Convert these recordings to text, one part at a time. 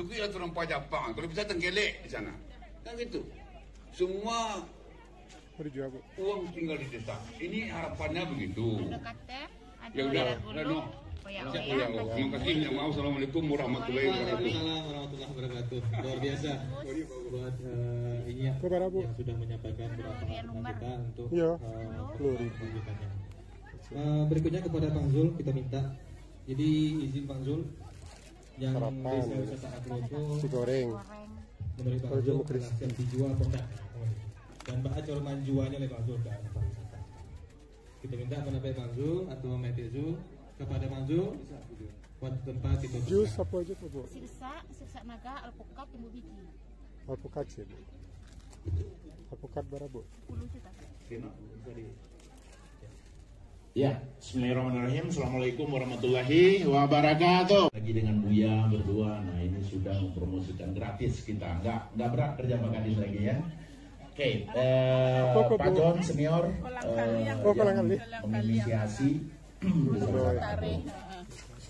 Cukup aturan pajak Pang. Kalau bisa tenggelek di sana. Kan gitu. Semua uang tinggal di desa. Ini harapannya begitu. Ya udah, terima kasih. Minta maaf. Assalamualaikum warahmatullahi wabarakatuh. Waalaikumsalam warahmatullahi wabarakatuh. Luar biasa buat ini ya, yang sudah menyampaikan beberapa harapan kita untuk pendidikannya. Berikutnya kepada Bang Zul kita minta. Jadi izin Bang Zul yang desa wisata agro itu menurut Bang Zul adalah dijual produk dan bakal manjuannya oleh Bang Zul ke arah pariwisata. Kita minta pendapat Bang Zul atau Mete Zul kepada Bang Zul buat tempat itu. Jus apa aja tuh, Bu? Sirsa naga, alpukat, tumbuh biji. Alpukat sih. Alpukat berapa, Bu? 10 juta. Ya, bismillahirrahmanirrahim. Assalamualaikum warahmatullahi wabarakatuh. Lagi dengan Buya berdua. Nah, ini sudah mempromosikan gratis kita. Nggak berat kerja Pak Kadis lagi ya. Oke, Pak John senior yang menginisiasi.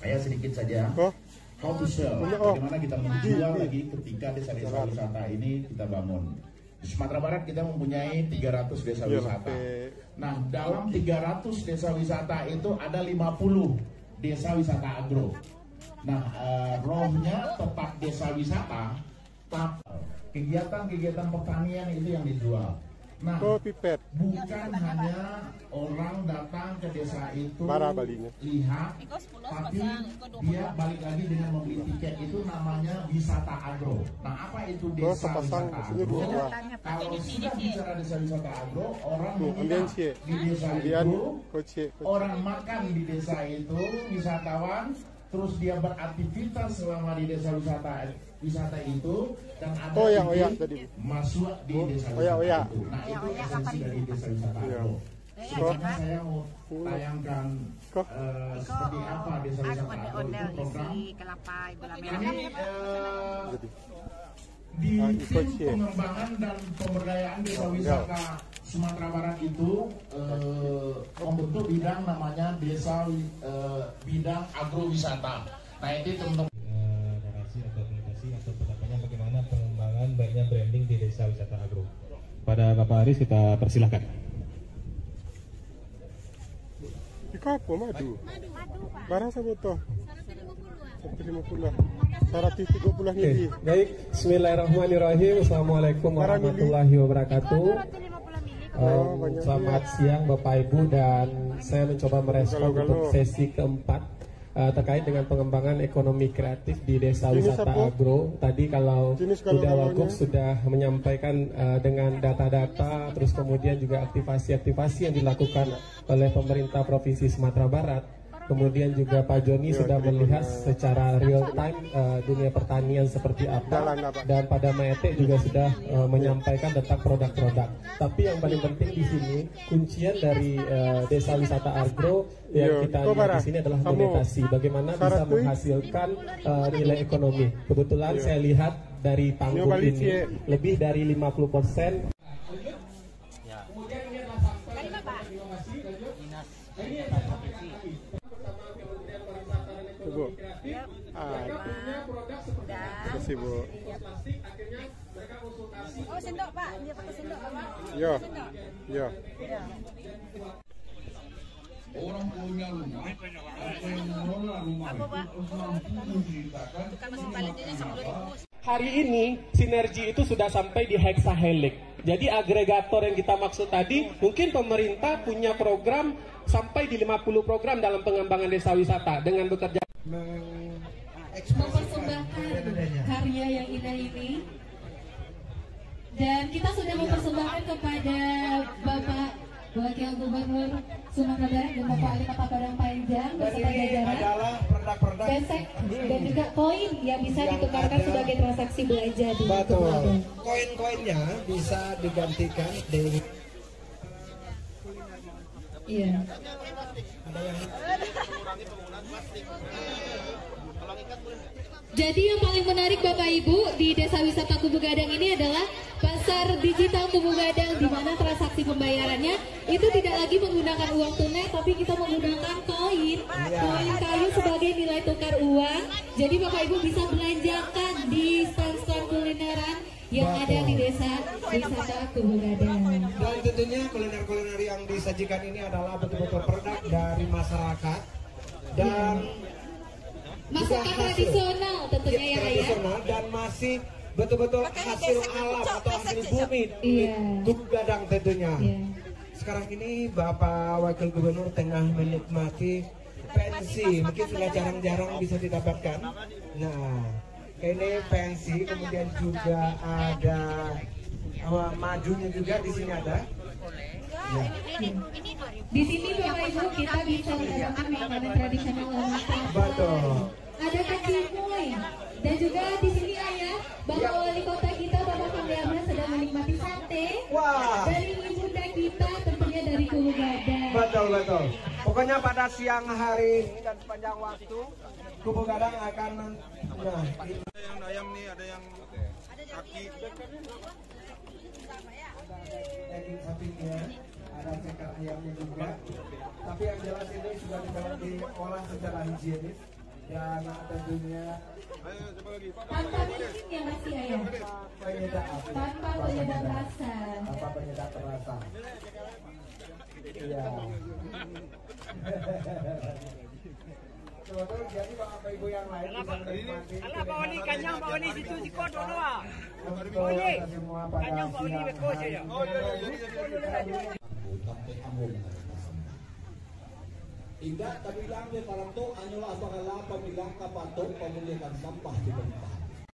Saya sedikit saja. How to sell? Bagaimana kita menjual lagi ketika desa-desa wisata ini kita bangun. Di Sumatera Barat kita mempunyai 300 desa wisata. Nah, dalam 300 desa wisata itu ada 50 desa wisata agro. Nah, rohnya tetap desa wisata, kegiatan-kegiatan pertanian itu yang dijual. Nah, bukan hanya orang datang ke desa itu lihat, tapi dia balik lagi dengan membeli tiket. Itu namanya wisata agro. Nah, apa itu desa wisata agro? Kalau sudah bicara desa wisata agro, orang menginap di desa itu, orang makan di desa itu, wisatawan, terus dia beraktivitas selama di desa wisata itu, dan ada masuk di desa wisata itu. Nah, itu esensi dari desa wisata agro. Sekarang saya mau tayangkan seperti apa desa wisata agro itu program. Ini di tim pengembangan dan pemberdayaan desa wisata Sumatera Barat itu membentuk bidang namanya desa bidang agrowisata. Nah, ini teman-teman narasi atau komunikasi atau pendapatnya bagaimana pengembangan baiknya branding di desa wisata agro. Pada Bapak Aris kita persilahkan. Iko apa madu? Barang sama toh? 150. 130 ini. Baik, bismillahirrahmanirrahim. Assalamualaikum warahmatullahi wabarakatuh. Selamat siang Bapak Ibu, dan saya mencoba merespon untuk sesi keempat terkait dengan pengembangan ekonomi kreatif di desa wisata agro. Tadi kalau Uda Wagub sudah menyampaikan dengan data-data, terus kemudian juga aktivasi-aktivasi yang dilakukan oleh pemerintah Provinsi Sumatera Barat. Kemudian juga Pak Joni sudah melihat secara real time dunia pertanian seperti apa, dan pada Maete juga sudah menyampaikan tentang produk-produk. Tapi yang paling penting di sini, kuncian dari desa wisata agro yang kita lihat di sini adalah monetasi. Bagaimana bisa menghasilkan nilai ekonomi. Kebetulan saya lihat dari panggung ini lebih dari 50%. Kemudian ini adalah sampai dinas bersama Kementerian Pariwisata dan Ekonomi Kreatif. Mereka punya produk seperti plastik, akhirnya mereka konsultasi. Oh, sendok Pak, dia pakai sendok Pak. Ya. Orang punya rumah, atau yang mengelola rumah itu harus mampu menceritakan. Hari ini sinergi itu sudah sampai di hexahelix. Jadi agregator yang kita maksud tadi, mungkin pemerintah punya program sampai di 50 program dalam pengembangan desa wisata dengan bekerja mempersembahkan karya yang indah ini, dan kita sudah mempersembahkan kepada Bapak Wakil Gubernur Sumatera Barat dan Bapak Ali Kota Padang Panjang beserta jajaran besek dan juga koin yang bisa ditukarkan sebagai transaksi belanja di Betul. Koin-koinnya bisa digantikan dengan Jadi yang paling menarik Bapak Ibu di Desa Wisata Kubu Gadang ini adalah pasar digital Kubu Gadang, di mana transaksi pembayarannya itu tidak lagi menggunakan uang tunai, tapi kita menggunakan koin kayu sebagai nilai tukar uang. Jadi Bapak Ibu bisa belanjakan di yang ada di desa wisata Kubu Gadang. Dan tentunya kuliner-kuliner yang disajikan ini adalah betul-betul produk dari masyarakat dan masakan tradisional tentunya ya, tradisional dan masih betul-betul hasil alam atau hasil bumi di Kubu Gadang tentunya. Sekarang ini Bapak Wakil Gubernur tengah menikmati pensi, mungkin sudah jarang-jarang bisa didapatkan. Nah, ini pensi, kemudian juga ada majunya juga di sini ada. Ya. Di sini Bapak Ibu kita bisa mendapatkan makanan tradisional Lampung. Betul. Ada kecimuy dan juga di sini ayah Bapak Wali Kota kita Bapak Fahmi Amran sedang menikmati sate. Wah. Dari ibunda kita tentunya dari Kubu Gadang. Betul. Pokoknya pada siang hari ini dan sepanjang waktu Kubu Gadang akan ada yang ayam nih, ada yang kaki. Daging sapinya, ada ceker ayamnya juga. Tapi yang jelas ini sudah diolah secara higienis dan tentunya tanpa micin ya masih ayah. Tanpa penyedap rasa. Tanpa penyedap rasa. Iya. Betul, jadi Bapak Ibu yang lain bisa menikmati. Alah bawa ni kanyang bawa ni situ si kod doa. Semua pada siang hari. Tidak, tapi bilang dia parang to, ano lah, apakala pamilang kapatok, pamulikan sampah di tempat.